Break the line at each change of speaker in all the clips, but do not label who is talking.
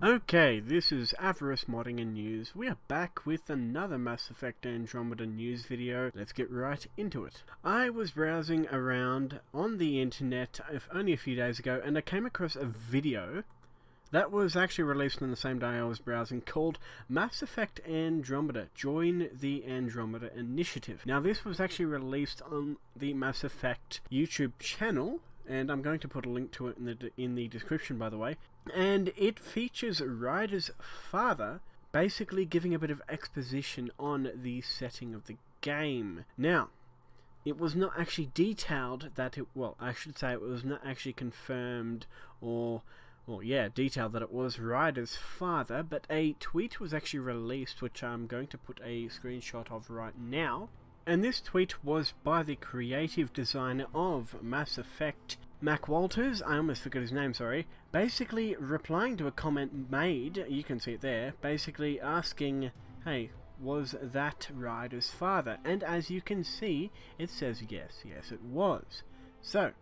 Okay, this is Avarice Modding and News. We are back with another Mass Effect Andromeda news video. Let's get right into it. I was browsing around on the internet only a few days ago and I came across a video that was actually released on the same day I was browsing called Mass Effect Andromeda, Join the Andromeda Initiative. Now this was actually released on the Mass Effect YouTube channel, and I'm going to put a link to it in the description, by the way. And it features Ryder's father basically giving a bit of exposition on the setting of the game. Now, it was not actually detailed that I should say it was not actually confirmed detailed that it was Ryder's father, but a tweet was actually released, which I'm going to put a screenshot of right now. And this tweet was by the creative designer of Mass Effect, Mac Walters, I almost forgot his name, sorry, basically replying to a comment made, you can see it there, basically asking, hey, was that Ryder's father? And as you can see, it says yes, it was. So,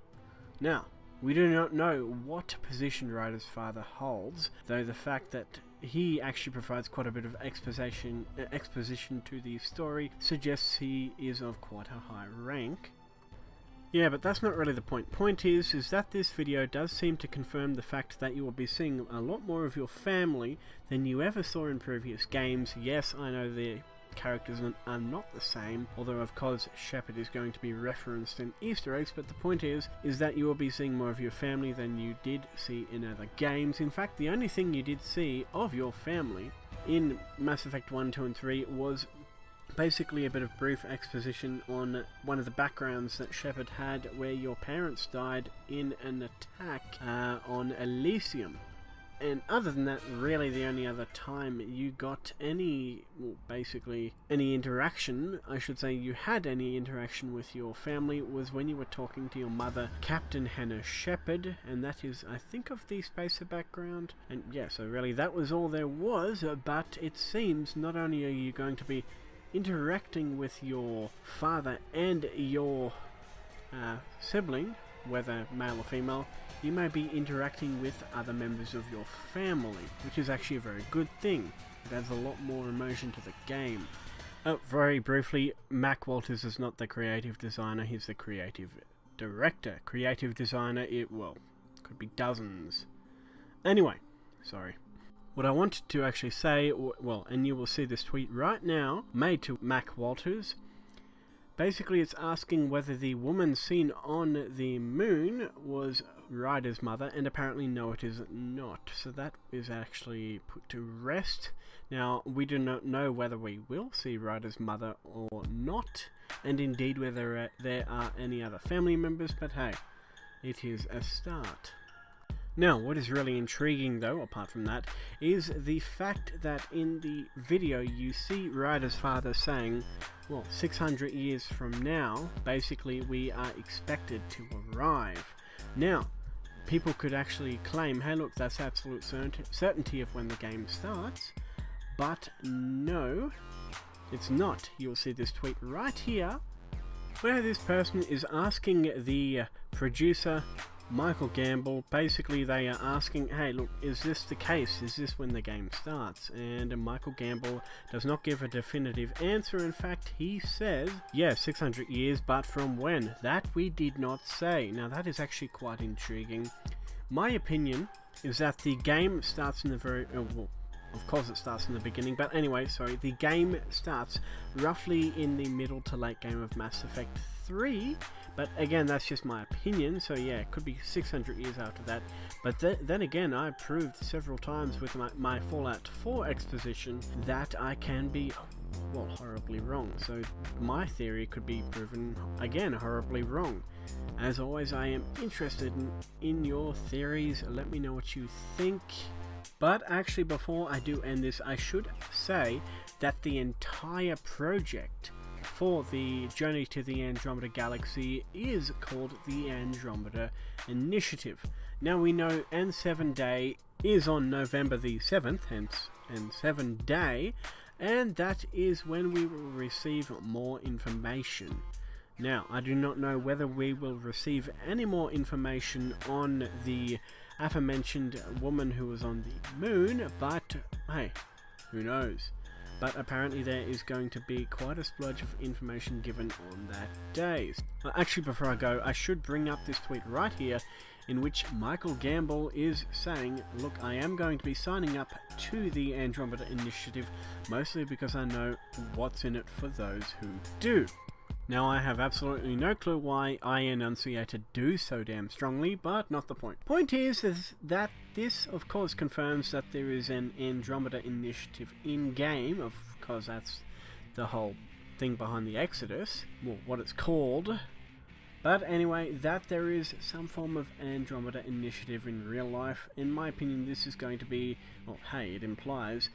now, we do not know what position Ryder's father holds, though the fact that he actually provides quite a bit of exposition to the story suggests he is of quite a high rank. Yeah, but that's not really the point. Point is that this video does seem to confirm the fact that you will be seeing a lot more of your family than you ever saw in previous games. Yes, I know the characters are not the same, although of course Shepard is going to be referenced in Easter eggs, but the point is that you will be seeing more of your family than you did see in other games. In fact, the only thing you did see of your family in Mass Effect 1, 2 and 3 was basically a bit of brief exposition on one of the backgrounds that Shepard had where your parents died in an attack on Elysium. And other than that, really the only other time you got any interaction, I should say you had any interaction with your family, was when you were talking to your mother, Captain Hannah Shepard, and that is, I think, of the Spacer background. And yeah, so really that was all there was, but it seems not only are you going to be interacting with your father and your sibling, whether male or female, you may be interacting with other members of your family, which is actually a very good thing. It adds a lot more emotion to the game. Very briefly, Mac Walters is not the creative designer, he's the creative director. Creative designer, could be dozens. Anyway, sorry. What I wanted to actually say, and you will see this tweet right now, made to Mac Walters. Basically, it's asking whether the woman seen on the moon was Ryder's mother, and apparently no, it is not. So that is actually put to rest. Now, we do not know whether we will see Ryder's mother or not, and indeed whether there are any other family members, but hey, it is a start. Now, what is really intriguing though, apart from that, is the fact that in the video you see Ryder's father saying, 600 years from now, basically we are expected to arrive. Now, people could actually claim, hey look, that's absolute certainty of when the game starts, but no, it's not. You'll see this tweet right here, where this person is asking the producer, Michael Gamble, basically they are asking, hey look, is this the case? Is this when the game starts? And Michael Gamble does not give a definitive answer. In fact, he says, yeah, 600 years, but from when? That we did not say. Now that is actually quite intriguing. My opinion is that the game starts in the of course it starts in the beginning, but anyway, sorry, the game starts roughly in the middle to late game of Mass Effect 3, but again, that's just my opinion, so yeah, it could be 600 years after that, but then again, I proved several times with my Fallout 4 exposition that I can be, horribly wrong, so my theory could be proven, again, horribly wrong. As always, I am interested in your theories. Let me know what you think. But actually, before I do end this, I should say that the entire project for the Journey to the Andromeda Galaxy is called the Andromeda Initiative. Now we know N7 Day is on November the 7th, hence N7 Day, and that is when we will receive more information. Now, I do not know whether we will receive any more information on the aforementioned woman who was on the moon, but hey, who knows? But apparently there is going to be quite a splurge of information given on that day. Actually, before I go, I should bring up this tweet right here, in which Michael Gambel is saying, look, I am going to be signing up to the Andromeda Initiative, mostly because I know what's in it for those who do. Now, I have absolutely no clue why I enunciated do so damn strongly, but not the point. Point is that this, of course, confirms that there is an Andromeda Initiative in-game, of course that's the whole thing behind the Exodus, well, what it's called. But anyway, that there is some form of Andromeda Initiative in real life. In my opinion, this is going to be, well, hey, it implies,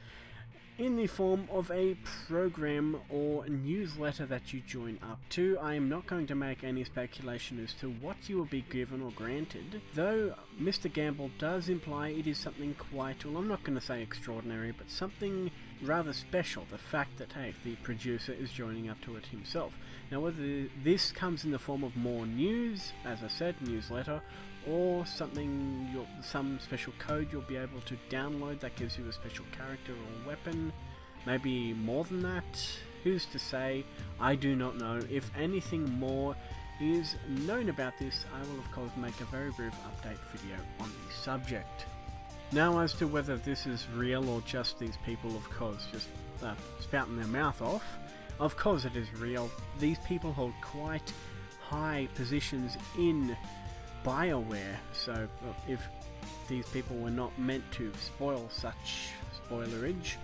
in the form of a program or newsletter that you join up to. I am not going to make any speculation as to what you will be given or granted, though Mr. Gambel does imply it is something quite, well, I'm not going to say extraordinary, but something rather special, the fact that, hey, the producer is joining up to it himself. Now, whether this comes in the form of more news, as I said, newsletter, or something, some special code you'll be able to download that gives you a special character or weapon, maybe more than that, who's to say? I do not know. If anything more is known about this, I will of course make a very brief update video on the subject. Now, as to whether this is real or just these people, of course, just spouting their mouth off, of course it is real. These people hold quite high positions in BioWare, so if these people were not meant to spoil such spoilerage,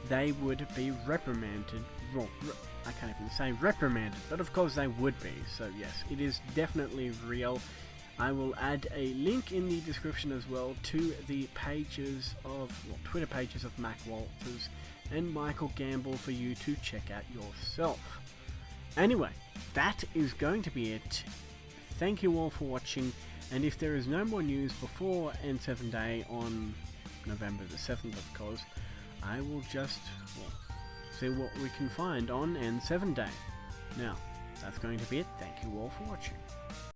they would be reprimanded. Well, I can't even say reprimanded, but of course they would be. So yes, it is definitely real. I will add a link in the description as well to the pages of, well, Twitter pages of Mac Walters and Michael Gambel for you to check out yourself. Anyway, that is going to be it. Thank you all for watching, and if there is no more news before N7 Day on November the 7th, of course, I will just, well, see what we can find on N7 Day. Now, that's going to be it. Thank you all for watching.